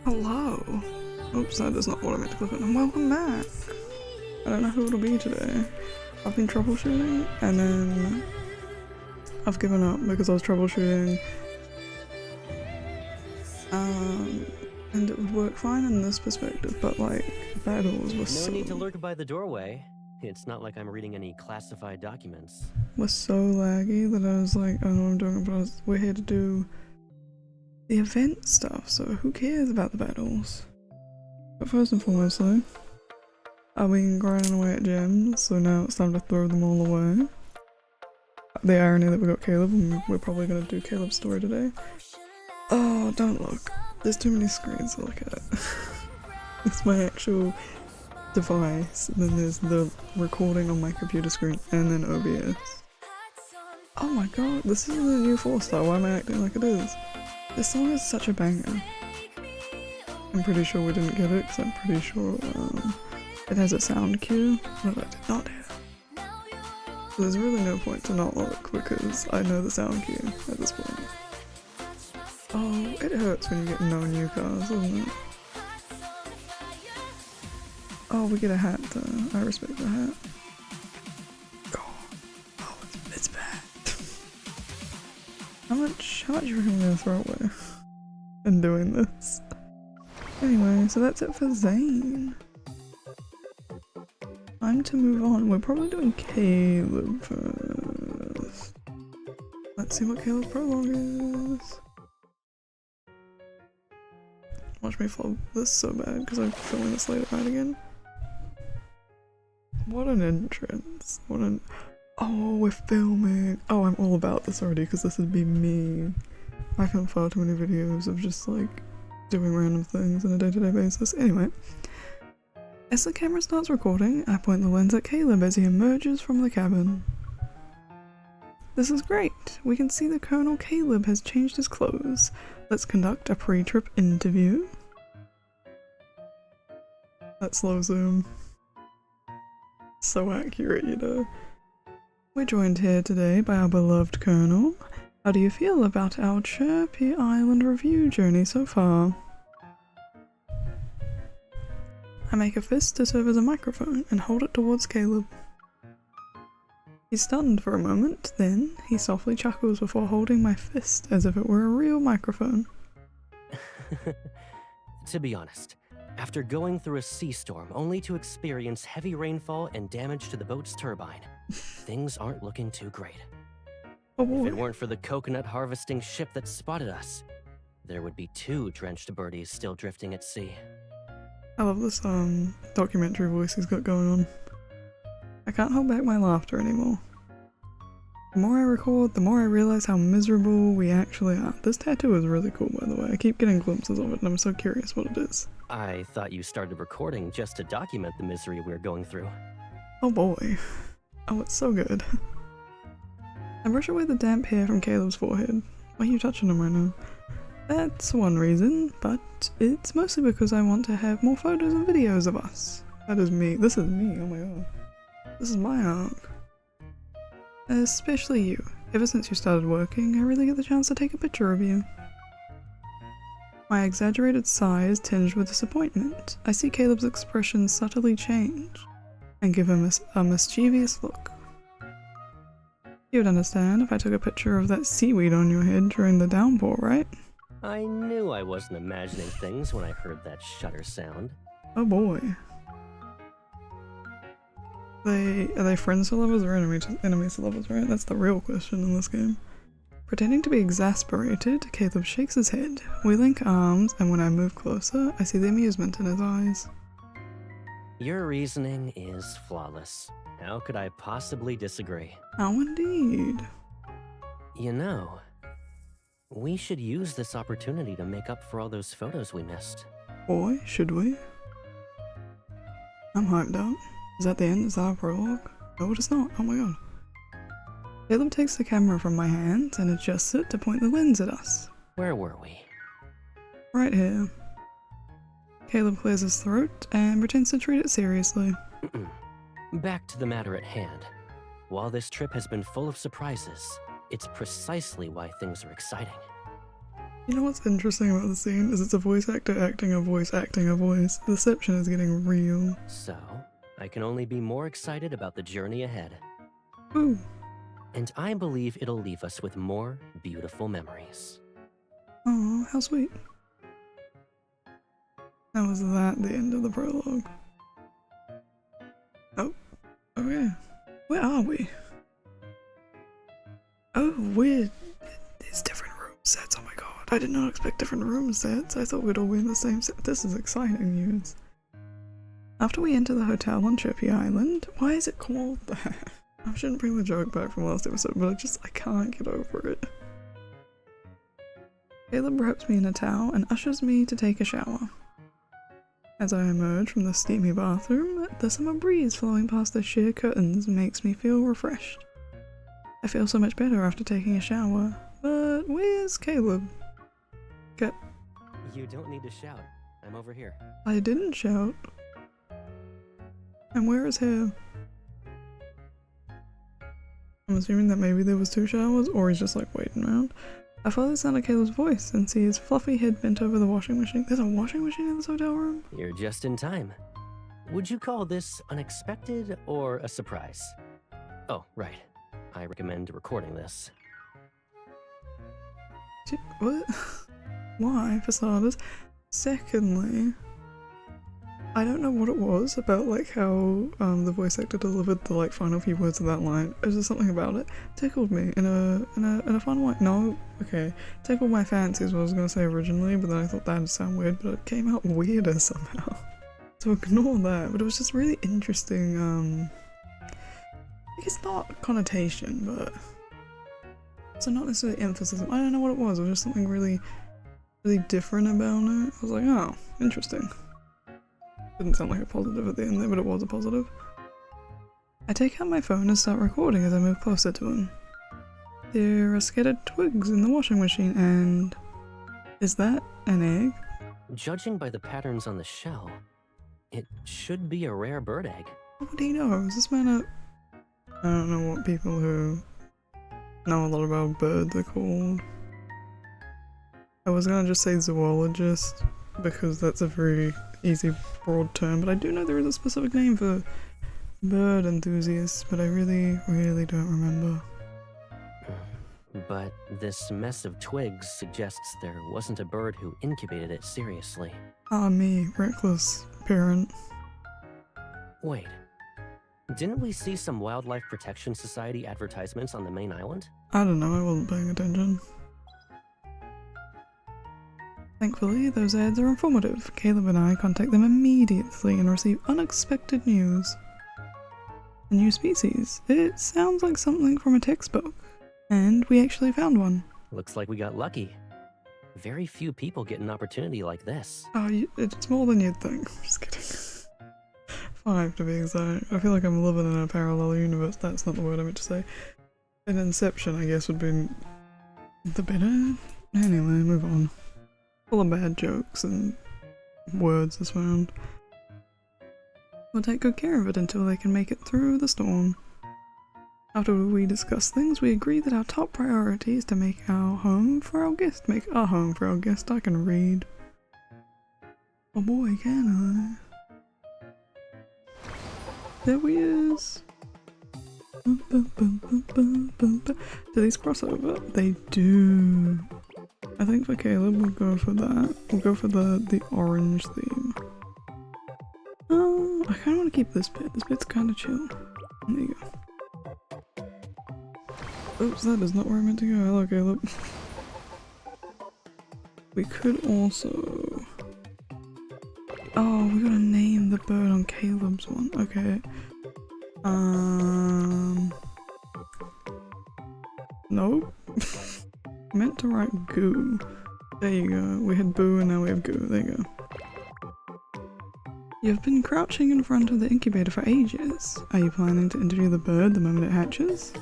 Hello. Oops, that is not what I meant to click on. And welcome back. I don't know who it'll be today. I've been troubleshooting and then I've given up because I was troubleshooting. And it would work fine in this perspective, but like battles were No need to lurk by the doorway. It's not like I'm reading any classified documents. Was so laggy that I was like, I don't know what I'm doing, but we're here to do the event stuff, so who cares about the battles? But first and foremost though, I've been grinding away at gems, so now it's time to throw them all away. The irony that we got Caleb, and we're probably gonna do Caleb's story today. Oh, don't look. There's too many screens to look at. It's my actual device, and then there's the recording on my computer screen, and then OBS. Oh my god, this is the new 4-star, why am I acting like it is? This song is such a banger. I'm pretty sure we didn't get it, because I'm pretty sure it has a sound cue that I did not hear. So there's really no point to not look, because I know the sound cue at this point. Oh, it hurts when you get no new cars, doesn't it? Oh, we get a hat though. I respect the hat. Oh, it's bad. How much do you reckon we're gonna throw away in doing this? Anyway, so that's it for Zane. Time to move on. We're probably doing Caleb first. Let's see what Caleb's prologue is. Watch me flub this so bad because I'm filming this late at night again. What an entrance. What an... Oh, we're filming. Oh, I'm all about this already because this would be me. I film far too many videos of just like doing random things on a day-to-day basis. Anyway, as the camera starts recording, I point the lens at Caleb as he emerges from the cabin. This is great. We can see the Colonel Caleb has changed his clothes. Let's conduct a pre-trip interview. That slow zoom. So accurate, you know. We're joined here today by our beloved Colonel. How do you feel about our chirpy island review journey so far? I make a fist to serve as a microphone and hold it towards Caleb. He's stunned for a moment, then he softly chuckles before holding my fist as if it were a real microphone. To be honest, after going through a sea storm only to experience heavy rainfall and damage to the boat's turbine, things aren't looking too great. Oh boy. If it weren't for the coconut harvesting ship that spotted us, there would be 2 drenched birdies still drifting at sea. I love this documentary voice he's got going on. I can't hold back my laughter anymore. The more I record, the more I realize how miserable we actually are. This tattoo is really cool, by the way. I keep getting glimpses of it and I'm so curious what it is. I thought you started recording just to document the misery we're going through. Oh boy. Oh, it's so good. I brush away the damp hair from Caleb's forehead. Why are you touching him right now? That's one reason, but it's mostly because I want to have more photos and videos of us. That is me. This is me, oh my god. This is my arc. Especially you. Ever since you started working, I really get the chance to take a picture of you. My exaggerated sigh is tinged with disappointment. I see Caleb's expression subtly change and give him a mischievous look. You would understand if I took a picture of that seaweed on your head during the downpour, right? I knew I wasn't imagining things when I heard that shutter sound. Oh boy. Are they friends to lovers or enemies to lovers, right? That's the real question in this game. Pretending to be exasperated, Caleb shakes his head. We link arms, and when I move closer, I see the amusement in his eyes. Your reasoning is flawless. How could I possibly disagree? How indeed. You know, we should use this opportunity to make up for all those photos we missed. Boy, should we? I'm hyped up. Is that the end? Is that our prologue? No, it is not. Oh my god. Caleb takes the camera from my hands and adjusts it to point the lens at us. Where were we? Right here. Caleb clears his throat and pretends to treat it seriously. Back to the matter at hand. While this trip has been full of surprises, it's precisely why things are exciting. You know what's interesting about the scene is it's a voice actor acting a voice acting a voice. The deception is getting real. So, I can only be more excited about the journey ahead. Ooh. And I believe it'll leave us with more beautiful memories. Oh, how sweet. That was the end of the prologue. Oh, okay. Where are we? Oh, weird. There's different room sets. Oh my god. I did not expect different room sets. I thought we'd all be in the same set. This is exciting news. After we enter the hotel on Chirpy Island, why is it called that? I shouldn't bring the joke back from last episode, but I can't get over it. Caleb wraps me in a towel and ushers me to take a shower. As I emerge from the steamy bathroom, the summer breeze flowing past the sheer curtains makes me feel refreshed. I feel so much better after taking a shower, but where's Caleb? You don't need to shout. I'm over here. I didn't shout. And where is hair? I'm assuming that maybe there was 2 showers, or he's just like waiting around. I follow the sound of Caleb's voice and see his fluffy head bent over the washing machine. There's a washing machine in this hotel room? You're just in time. Would you call this unexpected or a surprise? Oh, right. I recommend recording this. What? Why, for starters? Secondly, I don't know what it was about like how the voice actor delivered the like final few words of that line. There's just something about it tickled me in a fun way. No, okay, tickled my fancy is what I was gonna say originally, but then I thought that'd sound weird, but it came out weirder somehow. So ignore that. But it was just really interesting. I guess not connotation, but so not necessarily emphasis. I don't know what it was. It was just something really, really different about it. I was like, oh, interesting. Didn't sound like a positive at the end there, but it was a positive. I take out my phone and start recording as I move closer to him. There are scattered twigs in the washing machine and... is that an egg? Judging by the patterns on the shell, it should be a rare bird egg. What would he know? Is this man a... I don't know what people who know a lot about birds are called. I was gonna just say zoologist, because that's a very easy broad term, but I do know there is a specific name for bird enthusiasts, but I really, really don't remember. But this mess of twigs suggests there wasn't a bird who incubated it seriously. Ah, me, reckless parent. Wait. Didn't we see some Wildlife Protection Society advertisements on the main island? I don't know, I wasn't paying attention. Thankfully, those ads are informative. Caleb and I contact them immediately and receive unexpected news. A new species. It sounds like something from a textbook. And we actually found one. Looks like we got lucky. Very few people get an opportunity like this. Oh, it's more than you'd think. Just kidding. 5 to be exact. I feel like I'm living in a parallel universe. That's not the word I meant to say. An Inception, I guess, would be the better. Anyway, move on. Full of bad jokes and words this round. We'll take good care of it until they can make it through the storm. After we discuss things, we agree that our top priority is to make our home for our guest. Make our home for our guest. I can read. Oh boy, can I? There he is. Do these cross over? They do. I think for Caleb we'll go for that. We'll go for the orange theme. I kinda wanna keep this bit. This bit's kinda chill. There you go. Oops, that is not where I meant to go. Hello, Caleb. We could also... Oh, we gotta name the bird on Caleb's one. Okay. Nope. Meant to write goo. There you go. We had boo and now we have goo. There you go. You've been crouching in front of the incubator for ages. Are you planning to interview the bird the moment it hatches?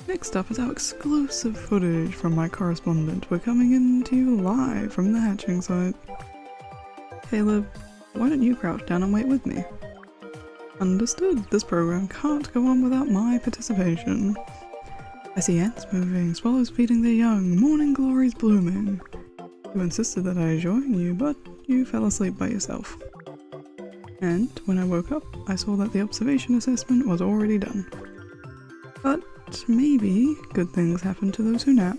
Next up is our exclusive footage from my correspondent. We're coming in to you live from the hatching site. Caleb, why don't you crouch down and wait with me? Understood. This program can't go on without my participation. I see ants moving, swallows feeding their young, morning glories blooming. You insisted that I join you, but you fell asleep by yourself. And when I woke up, I saw that the observation assessment was already done. But maybe good things happen to those who nap.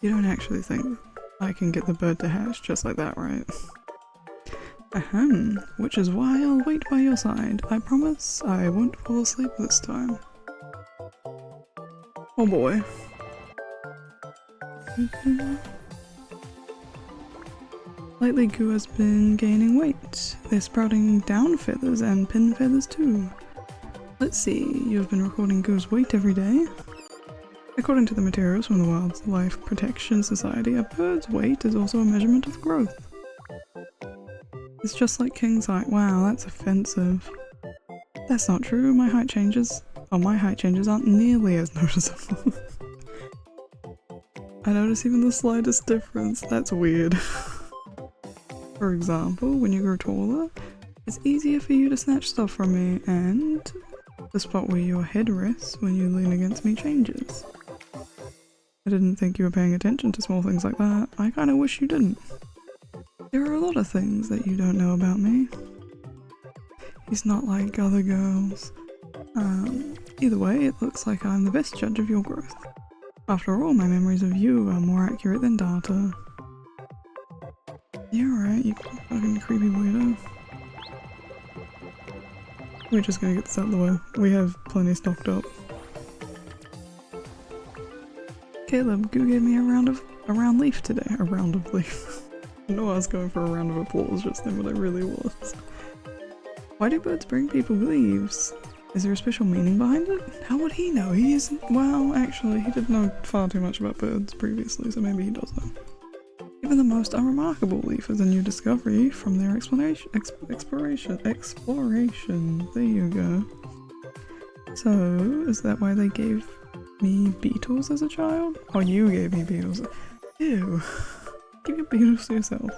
You don't actually think I can get the bird to hatch just like that, right? Ahem, which is why I'll wait by your side. I promise I won't fall asleep this time. Oh boy. Lately Goo has been gaining weight. They're sprouting down feathers and pin feathers too. Let's see, you've been recording Goo's weight every day? According to the materials from the Wildlife Protection Society, a bird's weight is also a measurement of growth. It's just like King's height. Wow, that's offensive. That's not true. My height changes aren't nearly as noticeable. I notice even the slightest difference. That's weird. For example, when you grow taller, it's easier for you to snatch stuff from me, and the spot where your head rests when you lean against me changes. I didn't think you were paying attention to small things like that. I kinda wish you didn't. There are a lot of things that you don't know about me. He's not like other girls. Either way, it looks like I'm the best judge of your growth. After all, my memories of you are more accurate than data. You're right, you fucking creepy weirdo. We're just gonna get this out of the way. We have plenty stocked up. Caleb, Goo gave me a round leaf today. A round of leaf. I know I was going for a round of applause just then, but I really was. Why do birds bring people leaves? Is there a special meaning behind it? How would he know? He isn't— well, actually, he did know far too much about birds previously, so maybe he does know. Even the most unremarkable leaf is a new discovery from their exploration. There you go. So, is that why they gave me beetles as a child? Oh, you gave me beetles. Ew. Give your beetles to yourself.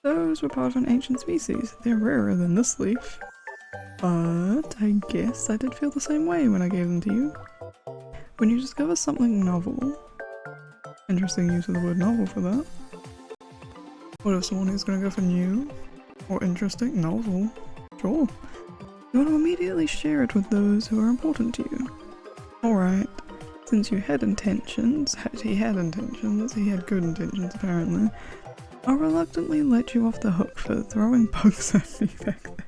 Those were part of an ancient species. They're rarer than this leaf. But I guess I did feel the same way when I gave them to you. When you discover something novel— interesting use of the word novel for that. What if someone is going to go for new or interesting? Novel? Sure. You want to immediately share it with those who are important to you. Alright, since you had intentions— he had good intentions apparently, I'll reluctantly let you off the hook for throwing bugs at me back then.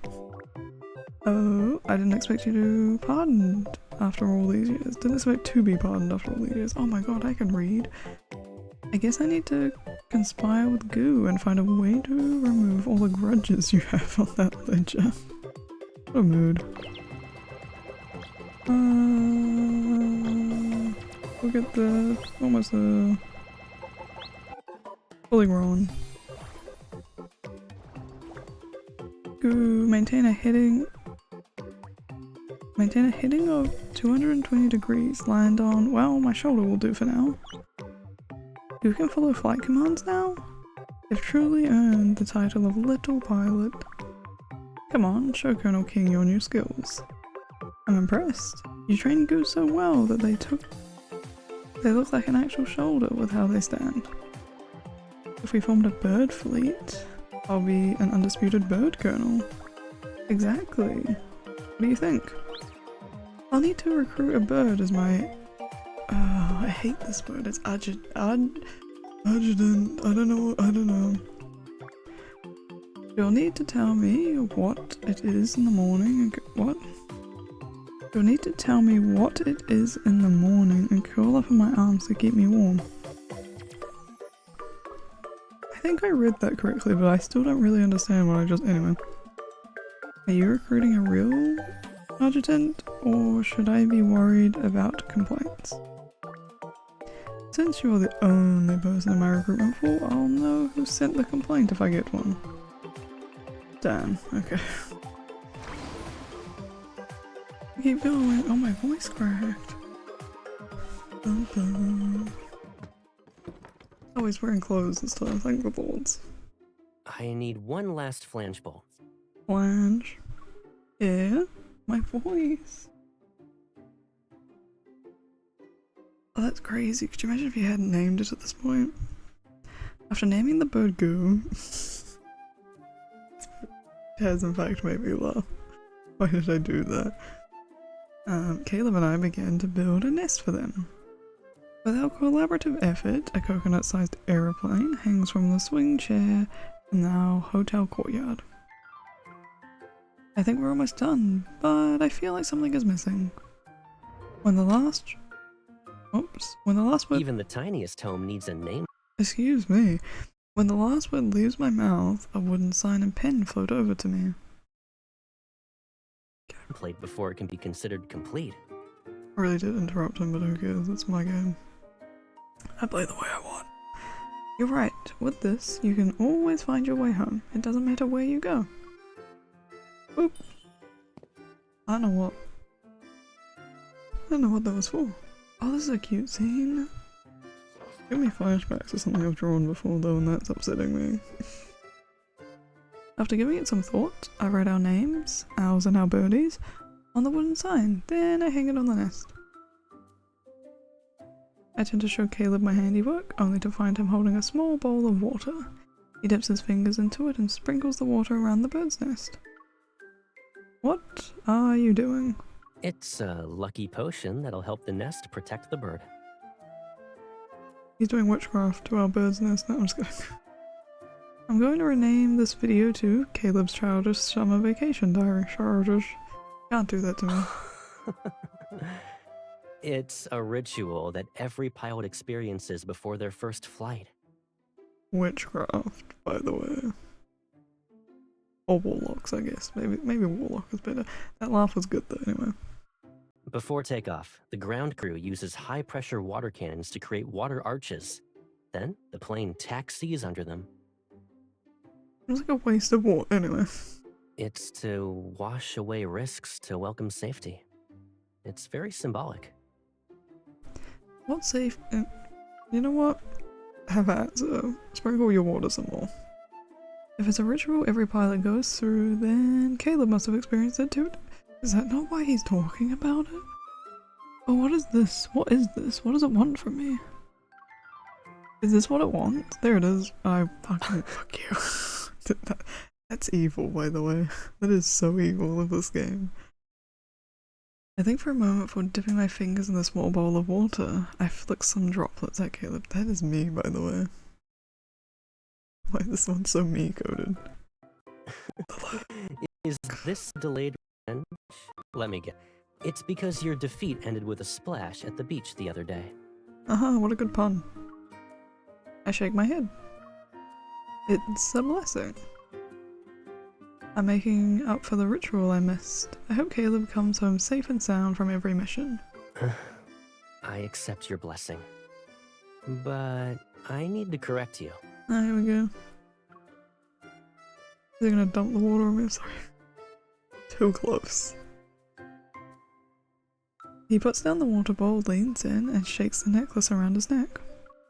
Oh, I didn't expect you to pardoned after all these years. Didn't expect to be pardoned after all these years. Oh my god, I can read. I guess I need to conspire with Goo and find a way to remove all the grudges you have on that ledger. What a mood. Look at the— almost fully grown. Goo, maintain a heading of 220 degrees. Land on— well, my shoulder will do for now. You can follow flight commands now? You've truly earned the title of Little Pilot. Come on, show Colonel King your new skills. I'm impressed. You trained Goo so well that they look like an actual shoulder with how they stand. If we formed a bird fleet, I'll be an undisputed bird colonel. Exactly. What do you think? I'll need to recruit a bird as my— I hate this word. It's adjutant. I don't know. You'll need to tell me what it is in the morning and— what? You'll need to tell me what it is in the morning and curl up in my arms to keep me warm. I think I read that correctly, but I still don't really understand what I just— anyway. Are you recruiting a real adjutant, or should I be worried about complaints? Since you're the only person in my recruitment pool, I'll know who sent the complaint if I get one. Damn, okay. Keep going. Oh, my voice cracked. Dun dun. Oh, he's wearing clothes this time, thank the lords. I need one last flange bowl. Flange? Yeah? My voice. Oh, that's crazy. Could you imagine if you hadn't named it at this point? After naming the bird Goo, it has in fact made me laugh. Why did I do that? Caleb and I began to build a nest for them. With our collaborative effort, a coconut-sized aeroplane hangs from the swing chair in our hotel courtyard. I think we're almost done, but I feel like something is missing. When the last word— Even the tiniest home needs a name. Excuse me. When the last word leaves my mouth, a wooden sign and pen float over to me. Plate before it can be considered complete. I really did interrupt him, but who cares? It's my game. I play the way I want. You're right. With this, you can always find your way home. It doesn't matter where you go. Oop. I don't know what that was for. Oh, this is a cute scene. Give me flashbacks to something I've drawn before though, and that's upsetting me. After giving it some thought, I write our names, ours and our birdies, on the wooden sign, then I hang it on the nest. I tend to show Caleb my handiwork, only to find him holding a small bowl of water. He dips his fingers into it and sprinkles the water around the bird's nest. What are you doing? It's a lucky potion that'll help the nest protect the bird. He's doing witchcraft to our bird's nest. No, I'm just kidding. I'm going to rename this video to Caleb's Childish Summer Vacation Diary. Childish. Can't do that to me. It's a ritual that every pilot experiences before their first flight. Witchcraft, by the way. Or warlocks, I guess. Maybe warlock is better. That laugh was good though, anyway. Before takeoff, the ground crew uses high-pressure water cannons to create water arches. Then, the plane taxis under them. It was like a waste of water, anyway. It's to wash away risks to welcome safety. It's very symbolic. What's safe? You know what? Have at it, so sprinkle your water some more. If it's a ritual every pilot goes through, then Caleb must have experienced it too. Is that not why he's talking about it? Oh, what is this? What is this? What does it want from me? Is this what it wants? There it is. I fucking fuck you. That's evil, by the way. That is so evil of this game. I think for a moment before dipping my fingers in the small bowl of water, I flick some droplets at Caleb. That is me, by the way. Why is this one so me-coded? Is this delayed revenge? Let me guess. It's because your defeat ended with a splash at the beach the other day. What a good pun. I shake my head. It's a blessing. I'm making up for the ritual I missed. I hope Caleb comes home safe and sound from every mission. I accept your blessing. But I need to correct you. Ah, here we go. They're gonna dump the water on me, I'm sorry. Too close. He puts down the water bowl, leans in, and shakes the necklace around his neck.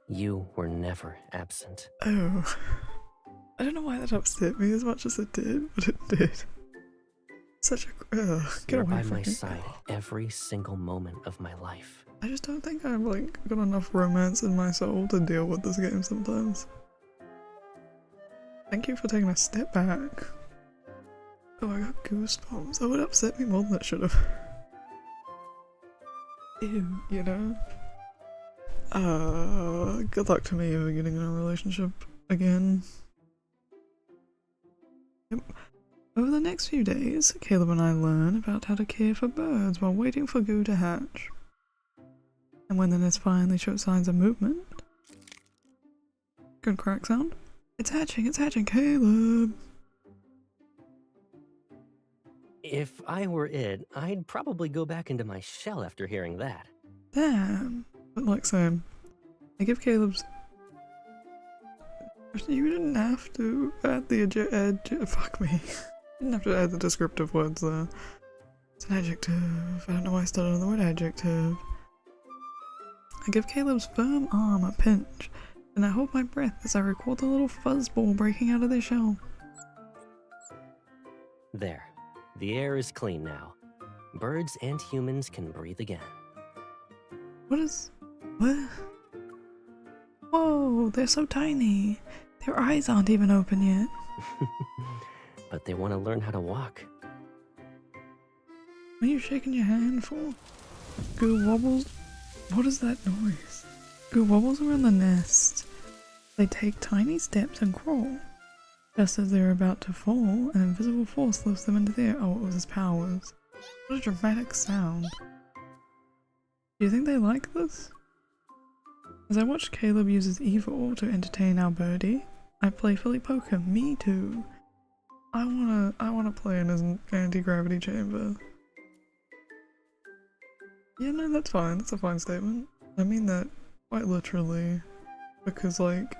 You were never absent. Oh. I don't know why that upset me as much as it did, but it did. Such a... get You're away by from my me. side every single moment of my life. I just don't think I've like got enough romance in my soul to deal with this game sometimes. Thank you for taking a step back. Oh, I got goosebumps. That would upset me more than it should have. Ew, you know? Good luck to me if getting in a relationship again. Yep. Over the next few days, Caleb and I learn about how to care for birds while waiting for Goo to hatch. And when the nest finally shows signs of movement... Good crack sound. It's hatching, Caleb! If I were it, I'd probably go back into my shell after hearing that. Damn. But like Sam, I give Caleb's... You didn't have to add the fuck me. You didn't have to add the descriptive words there. It's an adjective. I don't know why I started on the word adjective. I give Caleb's firm arm a pinch, and I hold my breath as I record the little fuzzball breaking out of their shell. There. The air is clean now. Birds and humans can breathe again. What? Whoa, they're so tiny. Their eyes aren't even open yet. But they want to learn how to walk. What are you shaking your hand for? Goo wobbles? What is that noise? Goo wobbles around the nest. They take tiny steps and crawl. Just as they're about to fall, an invisible force lifts them into the air. Oh, it was his powers. What a dramatic sound. Do you think they like this? As I watched Caleb use his evil to entertain our birdie, I playfully poke him. Me too. I wanna play in his anti-gravity chamber. Yeah, no, that's fine. That's a fine statement. I mean that quite literally, because like,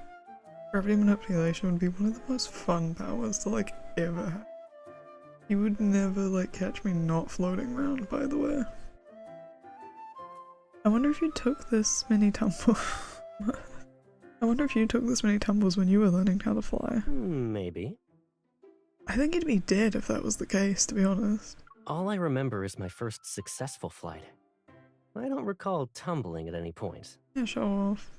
gravity manipulation would be one of the most fun powers to like ever have. You would never like catch me not floating around, by the way. I wonder if you took this many tumbles. I wonder if you took this many tumbles when you were learning how to fly. Maybe. I think you'd be dead if that was the case, to be honest. All I remember is my first successful flight. I don't recall tumbling at any point. Yeah, show off.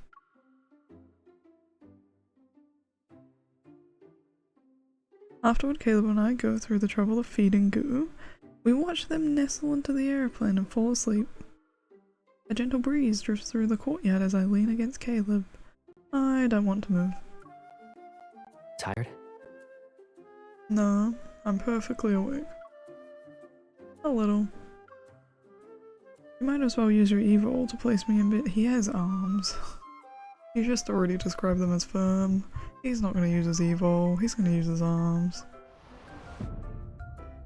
Afterward, Caleb and I go through the trouble of feeding Goo. We watch them nestle into the airplane and fall asleep. A gentle breeze drifts through the courtyard as I lean against Caleb. I don't want to move. Tired? No, I'm perfectly awake. A little. You might as well use your evil to place me in bed. He has arms. You just already described them as firm. He's not going to use his evil, he's going to use his arms.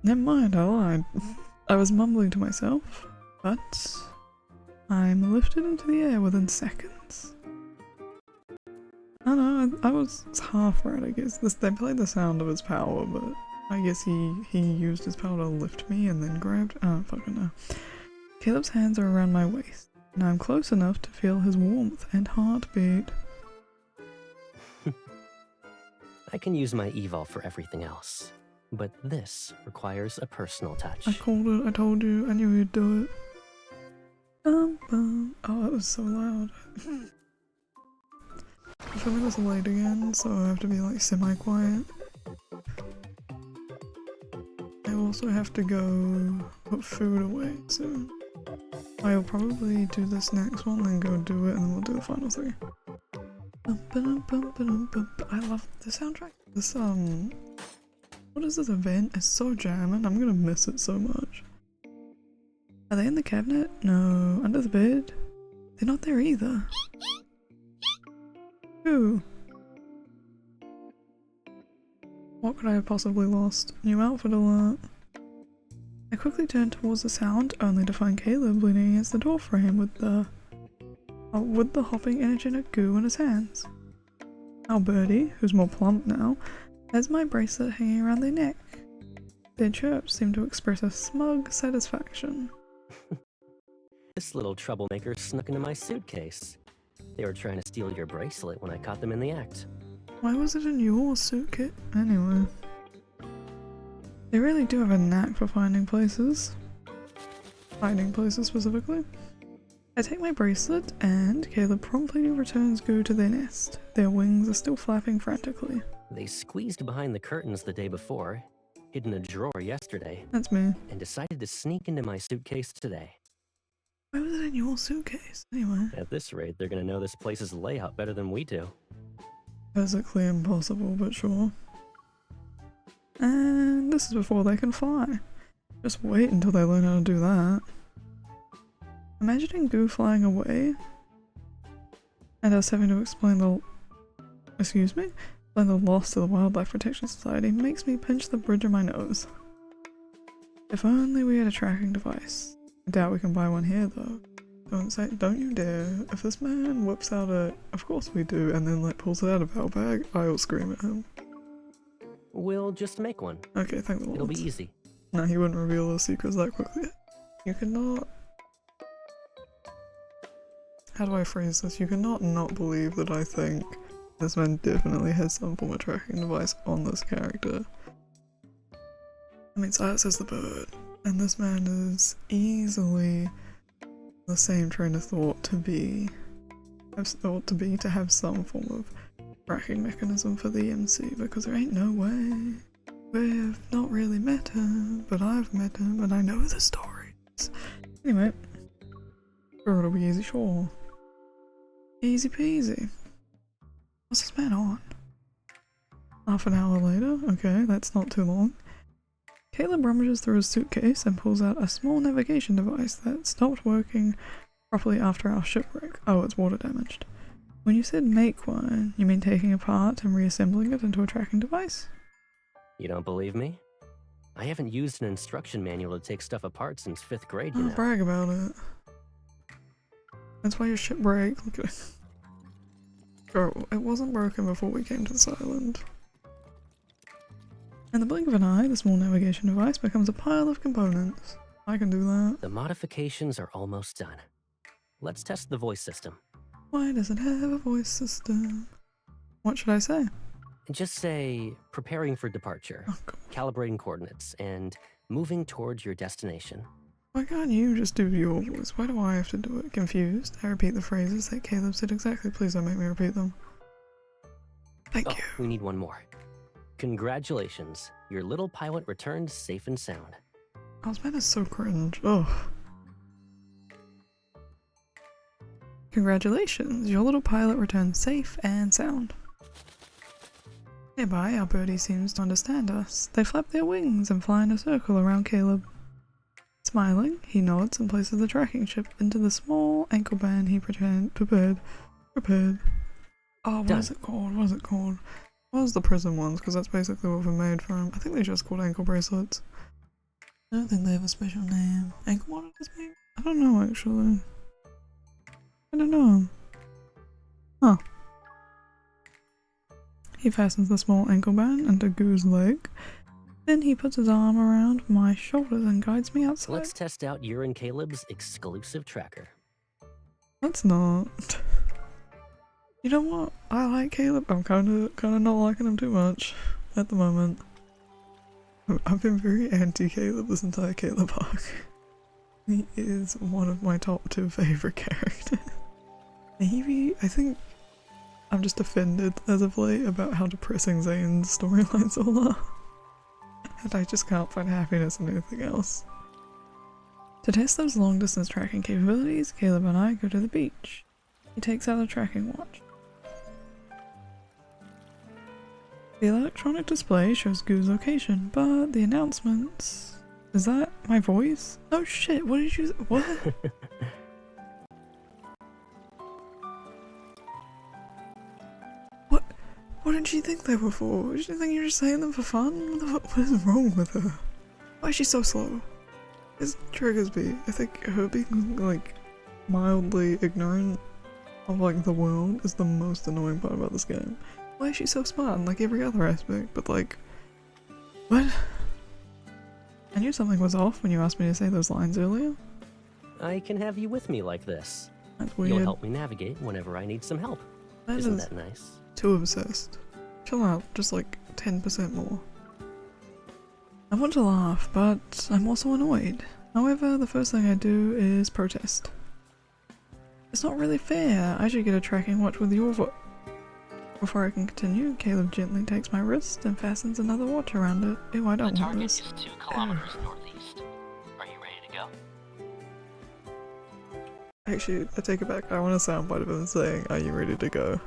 Never mind, I lied. I was mumbling to myself, but I'm lifted into the air within seconds. I don't know, I was half right, I guess. They played the sound of his power, but I guess he used his power to lift me and then grabbed. I don't fucking know. Caleb's hands are around my waist, and I'm close enough to feel his warmth and heartbeat. I can use my evol for everything else, but this requires a personal touch. I called it, I told you, I knew you'd do it. Bum, bum. Oh, that was so loud. I'm filming this late again, so I have to be like semi-quiet. I also have to go put food away soon. I'll probably do this next one, then go do it, and then we'll do the final three. I love the soundtrack. This, what is this event? It's so jamming. I'm gonna miss it so much. Are they in the cabinet? No. Under the bed? They're not there either. Who? What could I have possibly lost? New outfit alert. I quickly turned towards the sound, only to find Caleb leaning against the door frame with the hopping energetic Goo in his hands. Our birdie, who's more plump now, has my bracelet hanging around their neck. Their chirps seem to express a smug satisfaction. This little troublemaker snuck into my suitcase. They were trying to steal your bracelet when I caught them in the act. Why was it in your suitcase? Anyway. They really do have a knack for finding places. Hiding places specifically. I take my bracelet and Caleb promptly returns Goo to their nest. Their wings are still flapping frantically. They squeezed behind the curtains the day before, hid in a drawer yesterday. That's me. And decided to sneak into my suitcase today. Why was it in your suitcase, anyway? At this rate, they're gonna know this place's layout better than we do. Physically impossible, but sure. And this is before they can fly. Just wait until they learn how to do that. Imagining Goo flying away and us having to explain the loss to the Wildlife Protection Society makes me pinch the bridge of my nose. If only we had a tracking device. I doubt we can buy one here though. Don't you dare. If this man whips out of course we do, and then like pulls it out of our bag, I'll scream at him. We'll just make one. Okay, thank the Lord. It'll be easy. No, he wouldn't reveal those secrets that quickly. You cannot... How do I phrase this? You cannot not believe that I think this man definitely has some form of tracking device on this character. I mean, so says the bird. And this man is easily the same train of thought to be ought to be to have some form of tracking mechanism for the MC, because there ain't no way. We've not really met him, but I've met him and I know the stories. Anyway, sure, it'll be easy, sure. Easy peasy. What's this man on? Half an hour later? Okay, that's not too long. Caleb rummages through his suitcase and pulls out a small navigation device that stopped working properly after our shipwreck. Oh, it's water damaged. When you said make one, you mean taking apart and reassembling it into a tracking device? You don't believe me? I haven't used an instruction manual to take stuff apart since 5th grade, you Oh, know. brag about it. That's why your ship broke. Look at it. Girl, it wasn't broken before we came to this island. In the blink of an eye, the small navigation device becomes a pile of components. I can do that. The modifications are almost done. Let's test the voice system. Why does it have a voice system? What should I say? Just say, preparing for departure, Oh, God. calibrating coordinates, and moving towards your destination. Why can't you just do your voice? Why do I have to do it? Confused, I repeat the phrases that Caleb said exactly. Please don't make me repeat them. Thank you. We need one more. Congratulations, your little pilot returned safe and sound. Oh, this man is so cringe. Ugh. Congratulations, your little pilot returned safe and sound. Nearby, our birdie seems to understand us. They flap their wings and fly in a circle around Caleb. Smiling, he nods and places the tracking chip into the small ankle band he prepared. Oh, what is it called? What is it called? What was the prison ones? Because that's basically what we made for him. I think they're just called ankle bracelets. I don't think they have a special name. Ankle monitors, maybe? I don't know, actually. I don't know. Huh. He fastens the small ankle band into Goo's leg. Then he puts his arm around my shoulders and guides me outside. Let's test out your and Caleb's exclusive tracker. Let's not. You know what? I like Caleb. I'm kinda not liking him too much at the moment. I've been very anti-Caleb this entire Caleb arc. He is one of my top 2 favorite characters. Maybe, I think I'm just offended as of late about how depressing Zane's storylines all are. And I just can't find happiness in anything else. To test those long distance tracking capabilities, Caleb and I go to the beach. He takes out a tracking watch. The electronic display shows Goo's location, but the announcements... Is that my voice? Oh shit, what did you... What? What did she think they were for? Did she think you were just saying them for fun? What is wrong with her? Why is she so slow? This triggers me. I think her being, like, mildly ignorant of, like, the world is the most annoying part about this game. Why is she so smart in, like, every other aspect? But, like, what? I knew something was off when you asked me to say those lines earlier. I can have you with me like this. That's weird. You'll help me navigate whenever I need some help. Isn't that nice? Too obsessed. Chill out, just like 10% more. I want to laugh, but I'm also annoyed. However, the first thing I do is protest. It's not really fair. I should get a tracking watch with your foot. Before I can continue, Caleb gently takes my wrist and fastens another watch around it. Ew, I don't want this. The target is 2 kilometers northeast. Are you ready to go? Actually, I take it back. I want a soundbite of him saying, "Are you ready to go?"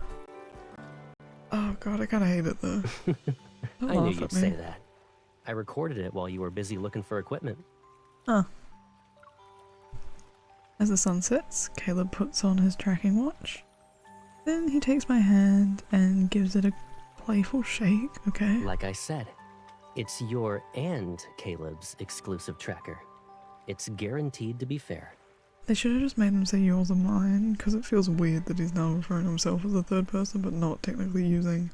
Oh god, I kinda hate it though. Don't I knew laugh you'd at me. say that. I recorded it while you were busy looking for equipment. Huh. As the sun sets, Caleb puts on his tracking watch. Then he takes my hand and gives it a playful shake, okay? Like I said, it's your and Caleb's exclusive tracker. It's guaranteed to be fair. They should have just made him say yours and mine, because it feels weird that he's now referring to himself as a third person, but not technically using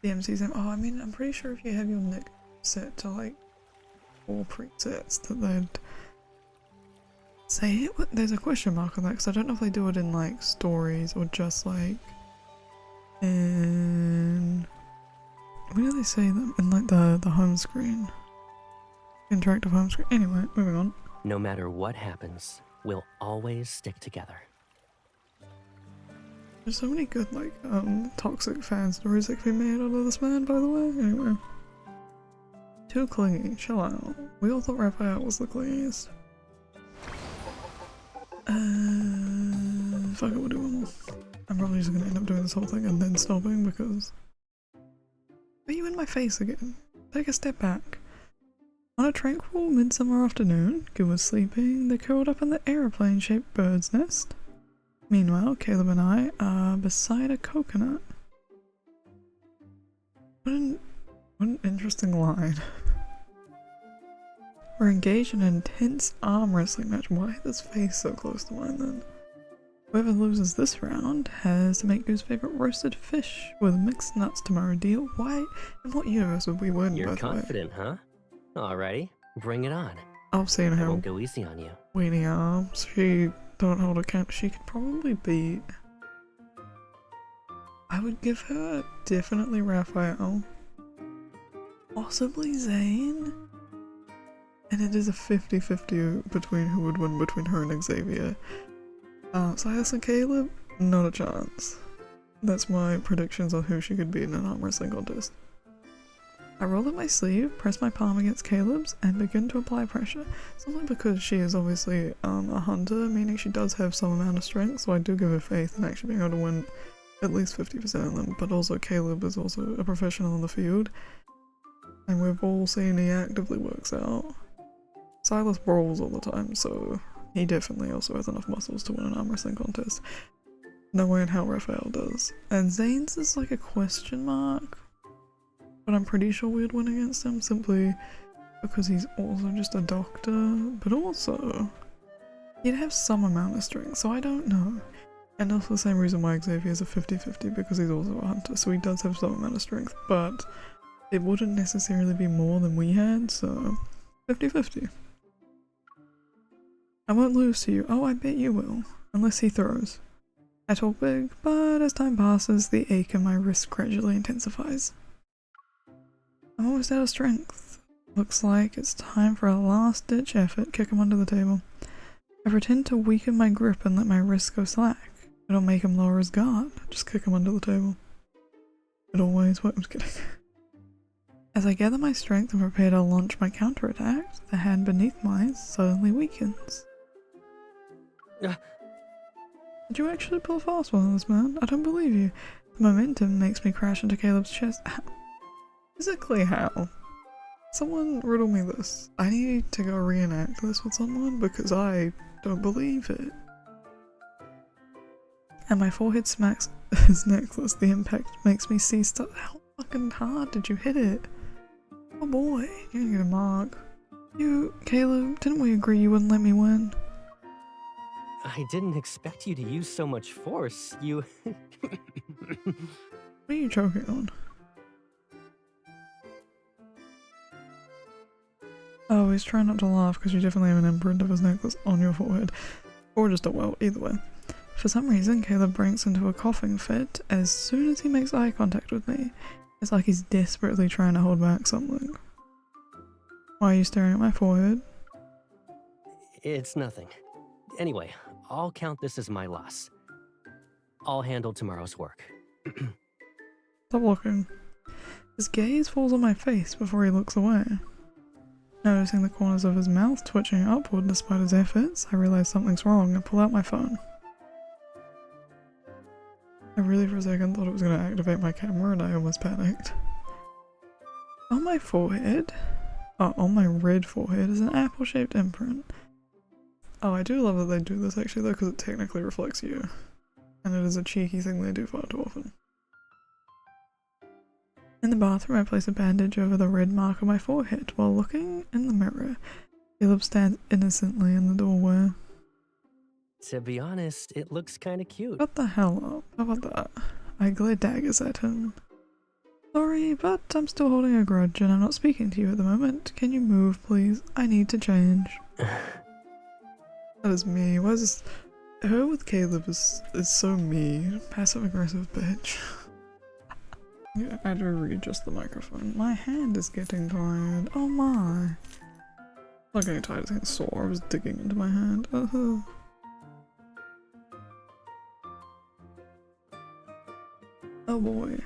the MC's name. Oh, I mean, I'm pretty sure if you have your nick set to like 4 presets, that they'd say it. There's a question mark on that, because I don't know if they do it in like stories or just like in... Where do they say them? In like the home screen. Interactive home screen. Anyway, moving on. No matter what happens, we'll always stick together. There's so many good, like, toxic fan stories that can be made out of this man, by the way. Anyway. Too clingy, chill out. We all thought Raphael was the clingiest. Fuck it, we'll do one more. I'm probably just gonna end up doing this whole thing and then stopping because... Are you in my face again? Take a step back. On a tranquil midsummer afternoon, Gil was sleeping. They curled up in the aeroplane-shaped bird's nest. Meanwhile, Caleb and I are beside a coconut. What an interesting line. We're engaged in an intense arm wrestling match. Why is his face so close to mine then? Whoever loses this round has to make Goo's favorite roasted fish with mixed nuts tomorrow deal. Why? In what universe would we win, You're by the way? confident, huh? Alrighty, bring it on. I've seen I her won't go easy on you. weenie arms. She don't hold a count. She could probably beat... I would give her definitely Raphael. Possibly Zane. And it is a 50-50 between who would win between her and Xavier. Silas and Caleb? Not a chance. That's my predictions on who she could beat in an arm wrestling contest. I roll up my sleeve, press my palm against Caleb's, and begin to apply pressure. Simply because she is obviously a hunter, meaning she does have some amount of strength, so I do give her faith in actually being able to win at least 50% of them. But also Caleb is also a professional in the field, and we've all seen he actively works out. Silas brawls all the time, so he definitely also has enough muscles to win an arm wrestling contest. No way in hell Raphael does. And Zane's is like a question mark, but I'm pretty sure we'd win against him simply because he's also just a doctor, but also he'd have some amount of strength, so I don't know. And also the same reason why Xavier is a 50-50, because he's also a hunter, so he does have some amount of strength, but it wouldn't necessarily be more than we had, so 50-50. I won't lose to you. Oh, I bet you will. Unless he throws. I talk big, but as time passes, the ache in my wrist gradually intensifies. I'm almost out of strength. Looks like it's time for a last-ditch effort. Kick him under the table. I pretend to weaken my grip and let my wrist go slack. It'll make him lower his guard. Just kick him under the table. It always works. I'm kidding. As I gather my strength and prepare to launch my counterattack, the hand beneath mine suddenly weakens. Did you actually pull a fast one on this, man? I don't believe you. The momentum makes me crash into Caleb's chest. How? Physically how? Someone riddle me this. I need to go reenact this with someone because I don't believe it. And my forehead smacks his necklace. The impact makes me see stuff. How fucking hard did you hit it? Oh boy, you're gonna get a mark. You, Caleb, didn't we agree you wouldn't let me win? I didn't expect you to use so much force. You... What are you choking on? Oh, he's trying not to laugh because you definitely have an imprint of his necklace on your forehead. Or just a well, either way. For some reason, Caleb breaks into a coughing fit as soon as he makes eye contact with me. It's like he's desperately trying to hold back something. Why are you staring at my forehead? It's nothing. Anyway, I'll count this as my loss. I'll handle tomorrow's work. Stop looking. His gaze falls on my face before he looks away. Noticing the corners of his mouth twitching upward despite his efforts, I realize something's wrong and pull out my phone. I really for a second thought it was going to activate my camera and I almost panicked. On my forehead, on my red forehead is an apple-shaped imprint. Oh, I do love that they do this actually though, because it technically reflects you. And it is a cheeky thing they do far too often. In the bathroom, I place a bandage over the red mark on my forehead. While looking in the mirror, Caleb stands innocently in the doorway. To be honest, it looks kinda cute. Shut the hell up. How about that? I glare daggers at him. Sorry, but I'm still holding a grudge and I'm not speaking to you at the moment. Can you move, please? I need to change. That is me. Why is this? Her with Caleb is so me. Passive aggressive bitch. Yeah, I had to readjust the microphone. My hand is getting tired. Oh my. It's not getting tired, it's getting sore. I was digging into my hand. Oh boy.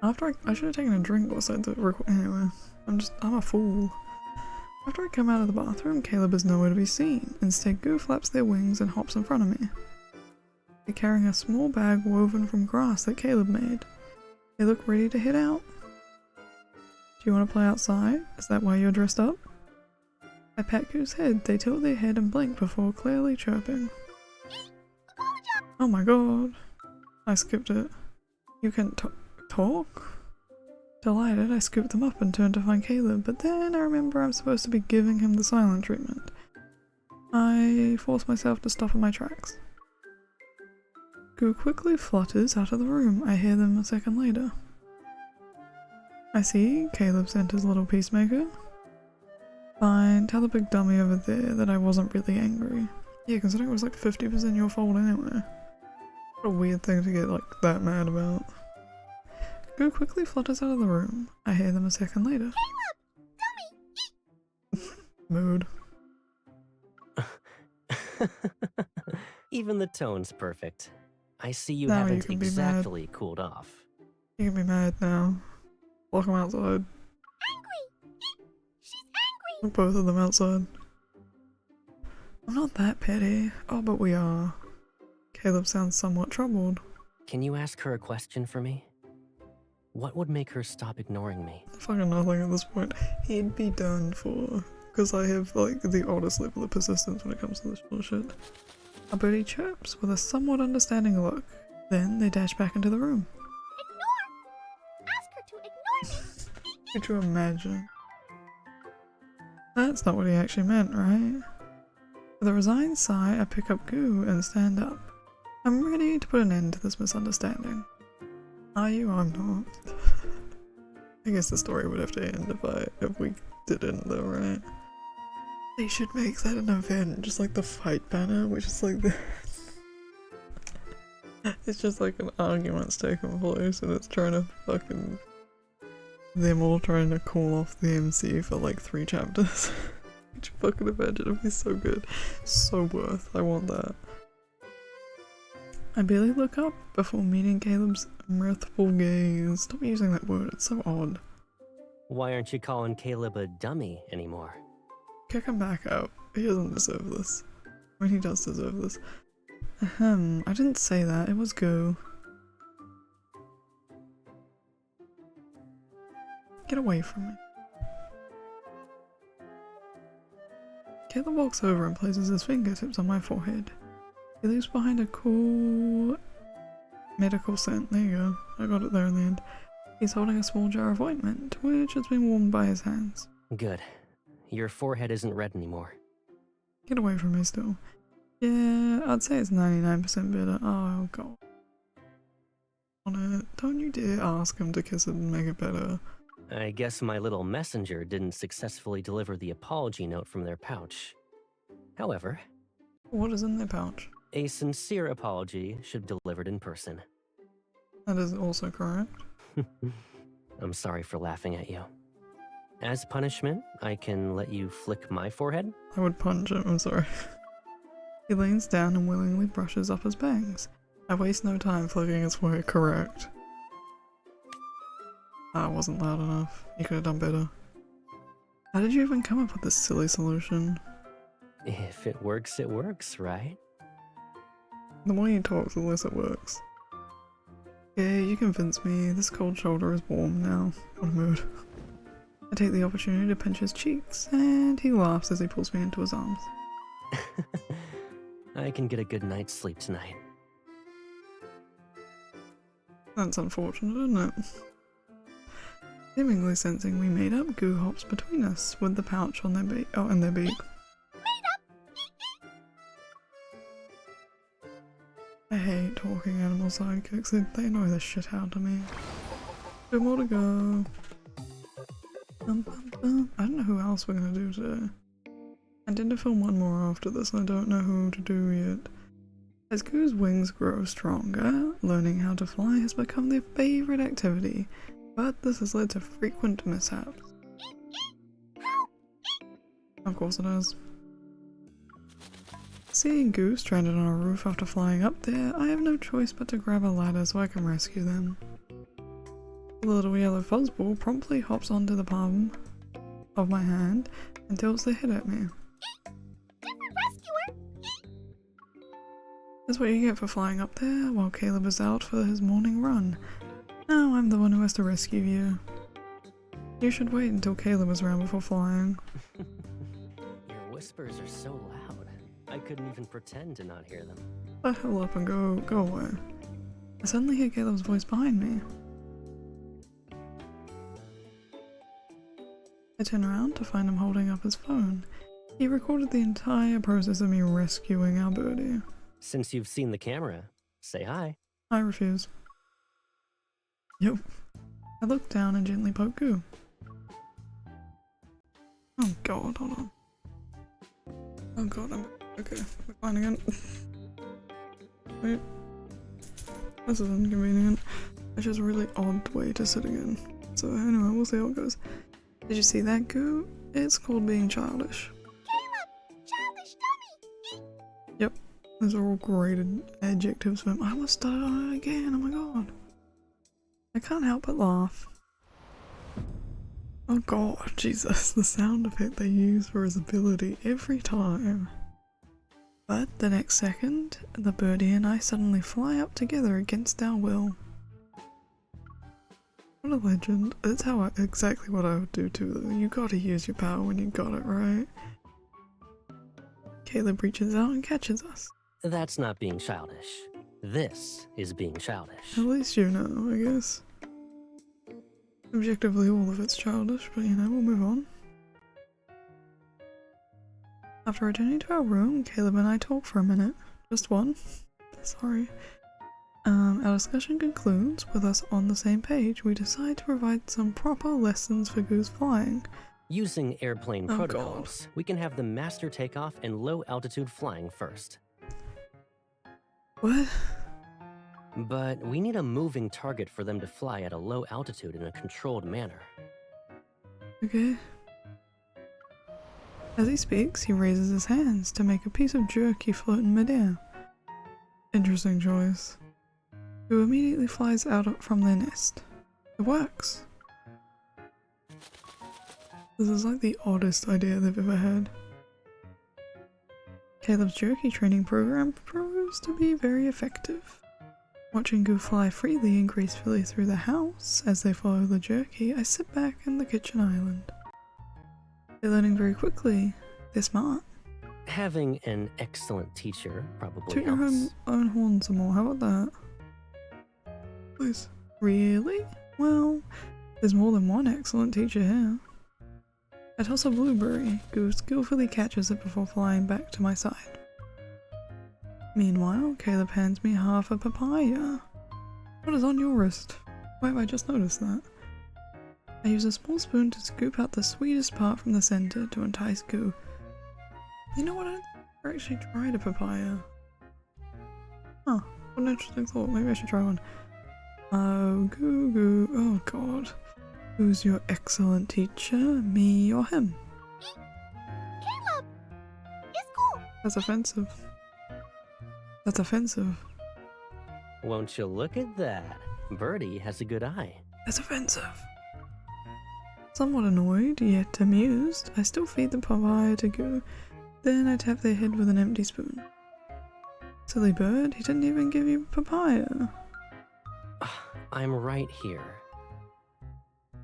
After I should have taken a drink or something to record. Anyway, I'm a fool. After I come out of the bathroom, Caleb is nowhere to be seen. Instead, Goo flaps their wings and hops in front of me. They're carrying a small bag woven from grass that Caleb made. They look ready to head out. Do you want to play outside? Is that why you're dressed up? I pat Goo's head. They tilt their head and blink before clearly chirping. Oh my god. I skipped it. You can talk? Delighted, I scooped them up and turned to find Caleb, but then I remember I'm supposed to be giving him the silent treatment. I force myself to stop in my tracks. Goo quickly flutters out of the room. I hear them a second later. I see Caleb sent his little peacemaker. Fine, tell the big dummy over there that I wasn't really angry. Yeah, considering it was like 50% your fault anyway. What a weird thing to get like that mad about. Goo quickly flutters out of the room. I hear them a second later. Caleb! Dummy! Mood. Even the tone's perfect. I see you Now haven't you can exactly cooled off. You can be mad now. Lock them outside. Angry! She's angry! Both of them outside. I'm not that petty. Oh, but we are. Caleb sounds somewhat troubled. Can you ask her a question for me? What would make her stop ignoring me? Fucking nothing at this point. He'd be done for. Because I have like the oddest level of persistence when it comes to this bullshit. A birdie chirps with a somewhat understanding look. Then they dash back into the room. Ignore! Ask her to ignore me! Could you imagine? That's not what he actually meant, right? With a resigned sigh, I pick up Goo and stand up. I'm ready to put an end to this misunderstanding. Are you? I'm not. I guess the story would have to end if we didn't though, right? They should make that an event, just like the fight banner, which is like the it's just like an argument's taking place and it's trying to fucking them all trying to call off the MC for like 3 chapters. Could you fucking imagine? It'd be so good. So worth. I want that. I barely look up before meeting Caleb's mirthful gaze. Stop using that word, it's so odd. Why aren't you calling Caleb a dummy anymore? Kick him back out. He doesn't deserve this. I mean, he does deserve this. Ahem, I didn't say that, it was Goo. Get away from me. Caleb walks over and places his fingertips on my forehead. He leaves behind a cool medical scent. There you go. I got it there in the end. He's holding a small jar of ointment, which has been warmed by his hands. Good. Your forehead isn't red anymore. Get away from me still. Yeah, I'd say it's 99% better. Oh god. On it. Don't you dare ask him to kiss it and make it better. I guess my little messenger didn't successfully deliver the apology note from their pouch. However, What is in their pouch? a sincere apology should be delivered in person. That is also correct. I'm sorry for laughing at you. As punishment, I can let you flick my forehead? I would punch him, I'm sorry. He leans down and willingly brushes up his bangs. I waste no time flicking his forehead correct. That wasn't loud enough. You could have done better. How did you even come up with this silly solution? If it works, right? The more you talk, the less it works. Yeah, you convinced me. This cold shoulder is warm now. What a mood. I take the opportunity to pinch his cheeks, and he laughs as he pulls me into his arms. I can get a good night's sleep tonight. That's unfortunate, isn't it? Seemingly sensing we made up, Goo hops between us with the pouch on their beak. Oh, and their beak. I hate talking animal sidekicks. They annoy the shit out of me. 2 more to go. Bum, bum, bum. I don't know who else we're gonna do today. I intend to film one more after this and I don't know who to do yet. As Goo's wings grow stronger, learning how to fly has become their favourite activity, but this has led to frequent mishaps. Of course it has. Seeing Goose stranded on a roof after flying up there, I have no choice but to grab a ladder so I can rescue them. The little yellow fuzzball promptly hops onto the palm of my hand and tilts the head at me. Different rescuer. That's what you get for flying up there while Caleb is out for his morning run. Now I'm the one who has to rescue you. You should wait until Caleb is around before flying. Your whispers are so loud. I couldn't even pretend to not hear them. Shut the hell up and go away. I suddenly hear Caleb's voice behind me. I turn around to find him holding up his phone. He recorded the entire process of me rescuing our birdie. Since you've seen the camera, say hi. I refuse. Yep. I look down and gently poke Goo. Oh god, hold on. Oh god, okay, we're fine again. Wait. This is inconvenient. It's just a really odd way to sit again. So anyway, we'll see how it goes. Did you see that, Goo? It's called being childish. Caleb, childish dummy. Yep, those are all graded adjectives for him. I almost started on it again, oh my god. I can't help but laugh. Oh god, Jesus, the sound effect they use for his ability every time. But the next second, the birdie and I suddenly fly up together against our will. What a legend. That's exactly what I would do too though. You gotta use your power when you got it, right? Caleb reaches out and catches us. That's not being childish. This is being childish. At least you know, I guess. Objectively all of it's childish, but you know, we'll move on. After returning to our room, Caleb and I talk for a minute. Just one. Sorry. Our discussion concludes with us on the same page. We decide to provide some proper lessons for Goose flying. Using airplane Oh, protocols, we can have them master takeoff and low altitude flying first. What? But we need a moving target for them to fly at a low altitude in a controlled manner. Okay. As he speaks, he raises his hands to make a piece of jerky float in midair. Interesting choice. Who immediately flies out from their nest. It works. This is like the oddest idea they've ever had. Caleb's jerky training program proves to be very effective. Watching Goo fly freely and gracefully through the house as they follow the jerky, I sit back in the kitchen island. They're learning very quickly. They're smart. Having an excellent teacher probably Toot your helps. own horn some more, how about that? Please. Really? Well, there's more than one excellent teacher here. I toss a blueberry. Goo skillfully catches it before flying back to my side. Meanwhile, Caleb hands me half a papaya. What is on your wrist? Why have I just noticed that? I use a small spoon to scoop out the sweetest part from the center to entice Goo. You know what? I never actually tried a papaya. Huh, what an interesting thought. Maybe I should try one. Oh, Goo. Oh god. Who's your excellent teacher? Me or him? Caleb! It's cool! That's offensive. That's offensive. Won't you look at that? Birdie has a good eye. That's offensive. Somewhat annoyed, yet amused, I still feed the papaya to Goo. Then I tap their head with an empty spoon. Silly bird, he didn't even give you papaya. I'm right here.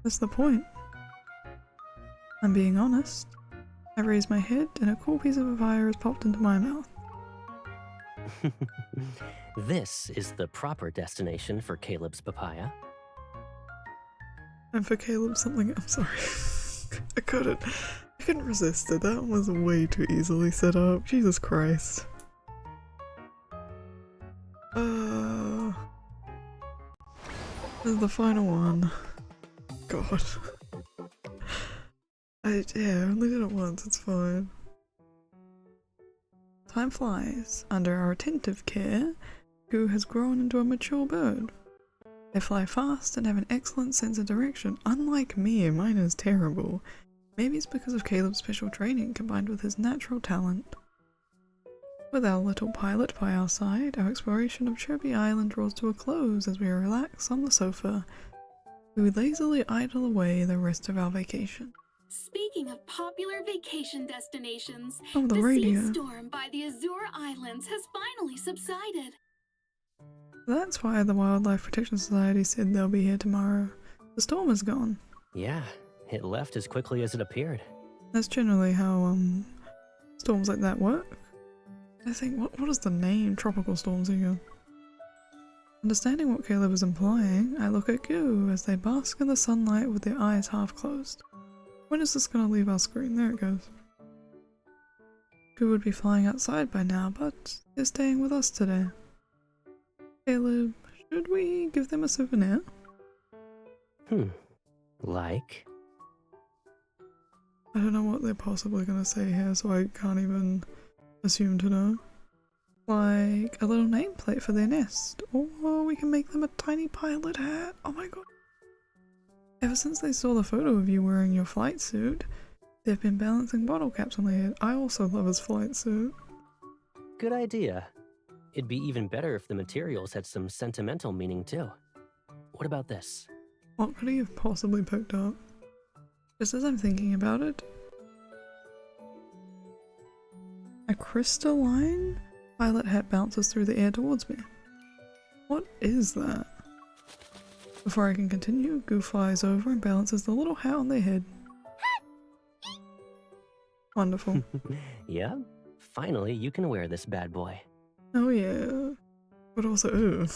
That's the point. I'm being honest. I raise my head and a cool piece of papaya has popped into my mouth. This is the proper destination for Caleb's papaya. And for Caleb something, I'm sorry. I couldn't resist it. That was way too easily set up. Jesus Christ. This is the final one. God. I only did it once, it's fine. Time flies. Under our attentive care, Goo has grown into a mature bird. They fly fast and have an excellent sense of direction. Unlike me, mine is terrible. Maybe it's because of Caleb's special training combined with his natural talent. With our little pilot by our side, our exploration of Chirpy Island draws to a close as we relax on the sofa. We would lazily idle away the rest of our vacation. Speaking of popular vacation destinations, Oh, the the radio. sea storm by the Azure Islands has finally subsided. That's why the Wildlife Protection Society said they'll be here tomorrow. The storm is gone. Yeah, it left as quickly as it appeared. That's generally how storms like that work. I think, what is the name? Tropical storms again. Understanding what Caleb was implying, I look at Goo as they bask in the sunlight with their eyes half closed. When is this gonna leave our screen? There it goes. Goo would be flying outside by now, but they're staying with us today. Caleb, should we give them a souvenir? Like? I don't know what they're possibly gonna say here, so I can't even assume to know. Like a little nameplate for their nest, or we can make them a tiny pilot hat. Oh my god. Ever since they saw the photo of you wearing your flight suit, they've been balancing bottle caps on their head. I also love his flight suit. Good idea. It'd be even better if the materials had some sentimental meaning too. What about this? What could he have possibly picked up? Just as I'm thinking about it, a crystalline pilot hat bounces through the air towards me. What is that? Before I can continue, Goo flies over and balances the little hat on their head. Wonderful. Yeah? Finally, you can wear this bad boy. Oh yeah. But also, ooh.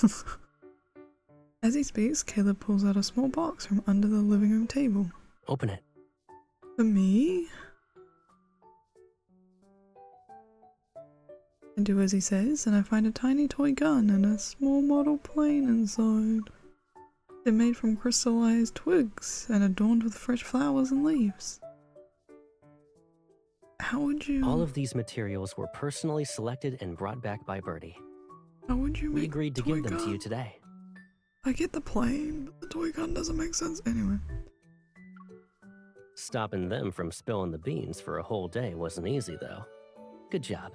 As he speaks, Caleb pulls out a small box from under the living room table. Open it. For me? I do as he says, and I find a tiny toy gun and a small model plane inside. They're made from crystallized twigs and adorned with fresh flowers and leaves. How would you... All of these materials were personally selected and brought back by Birdie. How would you make We agreed to toy give them gun? to you today. I get the plane, but the toy gun doesn't make sense anyway. Stopping them from spilling the beans for a whole day wasn't easy, though. Good job.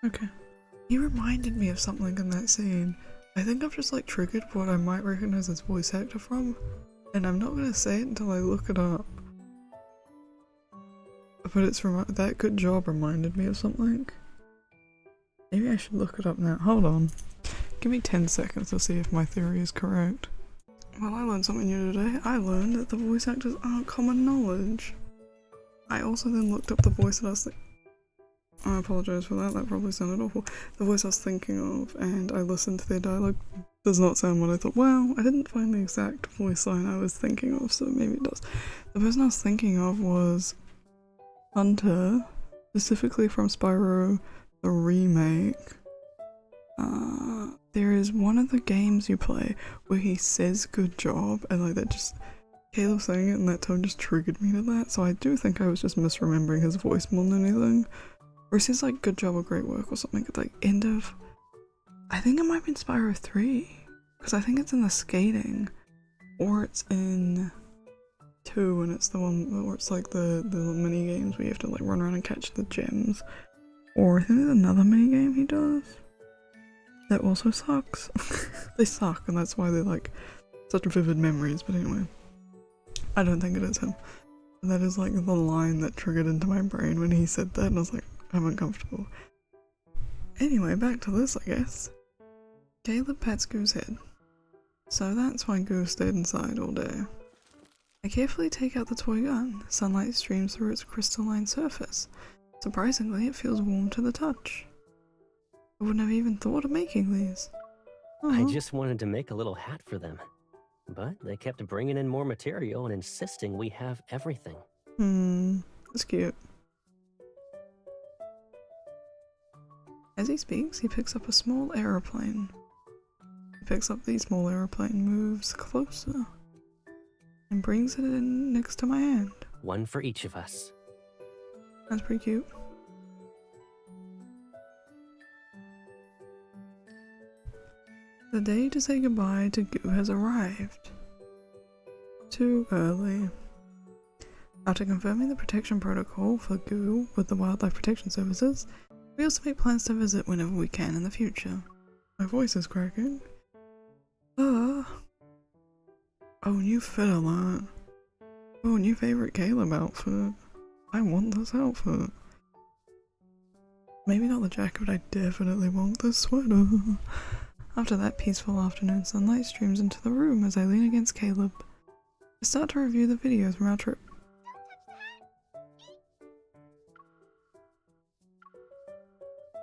Okay. He reminded me of something in that scene. I think I've just like triggered what I might recognize as voice actor from, and I'm not gonna say it until I look it up. But it's that good job reminded me of something. Maybe I should look it up now. Hold on. Give me 10 seconds to see if my theory is correct. Well, I learned something new today. I learned that the voice actors aren't common knowledge. I also then looked up the voice that I was I apologize for that, that probably sounded awful. The voice I was thinking of, and I listened to their dialogue, does not sound what I thought. Well, I didn't find the exact voice line I was thinking of, so maybe it does. The person I was thinking of was Hunter, specifically from Spyro the remake. There is one of the games you play where he says good job, and like that just, Caleb saying it in that tone just triggered me to that, so I do think I was just misremembering his voice more than anything. Or it says like good job or great work or something at the end of, I think it might have been Spyro 3, because I think it's in the skating, or it's in 2 and it's the one where it's like the mini games where you have to like run around and catch the gems. Or I think there's another mini game he does that also sucks. They suck, and that's why they're like such vivid memories, but anyway. I don't think it is him. That is like the line that triggered into my brain when he said that, and I was like, I'm uncomfortable. Anyway, back to this, I guess. Caleb pats Goo's head. So that's why Goo stayed inside all day. I carefully take out the toy gun. Sunlight streams through its crystalline surface. Surprisingly, it feels warm to the touch. I wouldn't have even thought of making these. I just wanted to make a little hat for them. But they kept bringing in more material and insisting we have everything. That's cute. As he speaks, he picks up a small aeroplane. He picks up the small aeroplane, moves closer, and brings it in next to my hand. One for each of us. That's pretty cute. The day to say goodbye to Goo has arrived. Too early. After confirming the protection protocol for goo with the Wildlife Protection Services, we also make plans to visit whenever we can in the future. My voice is cracking. Oh, new fit alert. Oh, new favorite Caleb outfit. I want this outfit. Maybe not the jacket, but I definitely want this sweater. After that peaceful afternoon sunlight streams into the room as I lean against Caleb. I start to review the videos from our trip.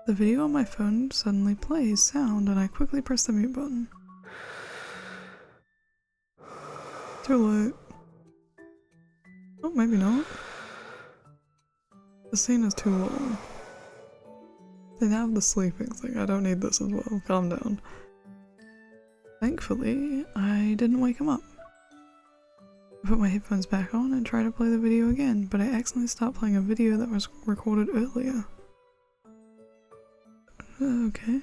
The video on my phone suddenly plays sound and I quickly press the mute button. Too late. Oh, maybe not. The scene is too long. They now have the sleeping thing. I don't need this as well. Calm down. Thankfully, I didn't wake him up. I put my headphones back on and try to play the video again, but I accidentally stopped playing a video that was recorded earlier. Okay.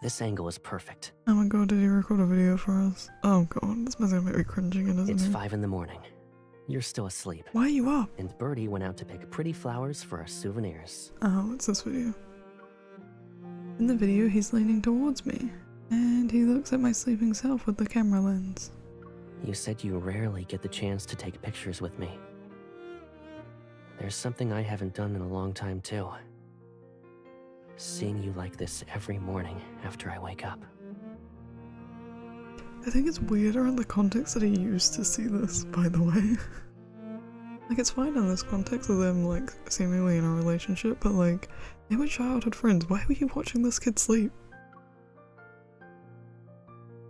This angle is perfect. Oh my god, did he record a video for us? Oh god, this man's gonna make me cringe again, isn't It's he? 5 in the morning. You're still asleep. Why are you up? And Birdie went out to pick pretty flowers for our souvenirs. Oh, it's this video. In the video, he's leaning towards me, and he looks at my sleeping self with the camera lens. You said you rarely get the chance to take pictures with me. There's something I haven't done in a long time too. Seeing you like this every morning after I wake up. I think it's weirder in the context that he used to see this, by the way. Like, it's fine in this context of them, like, seemingly in a relationship, but, like, they were childhood friends. Why were you watching this kid sleep?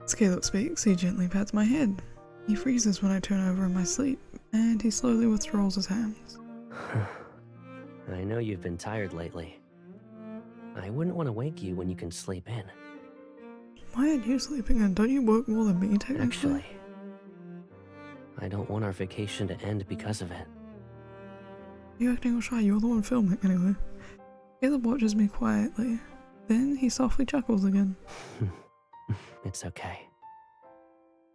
As Caleb speaks, he gently pats my head. He freezes when I turn over in my sleep, and he slowly withdraws his hands. I know you've been tired lately. I wouldn't want to wake you when you can sleep in. Why aren't you sleeping in? Don't you work more than me, technically? Actually, I don't want our vacation to end because of it. You acting all shy? You're the one filming, anyway. Caleb watches me quietly. Then he softly chuckles again. It's okay.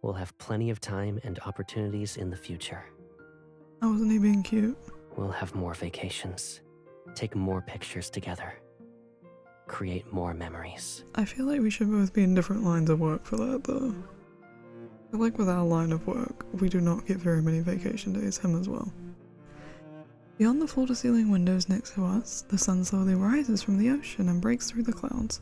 We'll have plenty of time and opportunities in the future. Oh, wasn't he being cute? We'll have more vacations. Take more pictures together. Create more memories. I feel like we should both be in different lines of work for that, though. I feel like with our line of work, we do not get very many vacation days, him as well. Beyond the floor-to-ceiling windows next to us, the sun slowly rises from the ocean and breaks through the clouds.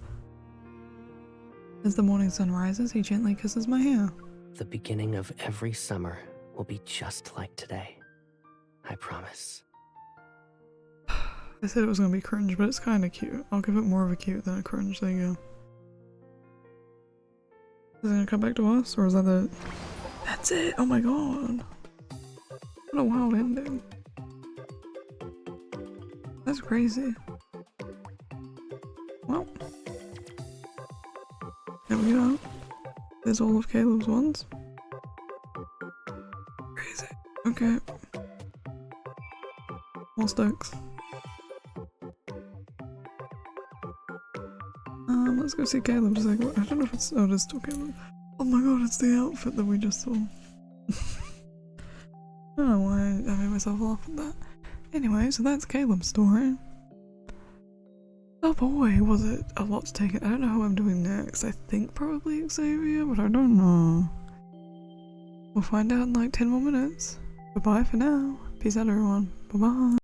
As the morning sun rises, he gently kisses my hair. The beginning of every summer will be just like today. I promise. I said it was gonna be cringe, but it's kinda cute. I'll give it more of a cute than a cringe. There you go. Is it gonna come back to us, or is that it? That's it! Oh my god! What a wild ending. That's crazy. Well. There we go. There's all of Caleb's ones. Crazy. Okay. More sticks. Let's go see Caleb. Just like, I don't know if it's. Oh, it's still Caleb. Oh my god, it's the outfit that we just saw. I don't know why I made myself laugh at that. Anyway, so that's Caleb's story. Oh boy, was it a lot to take in. I don't know who I'm doing next. I think probably Xavier, but I don't know. We'll find out in like 10 more minutes. Bye-bye for now. Peace out, everyone. Bye-bye.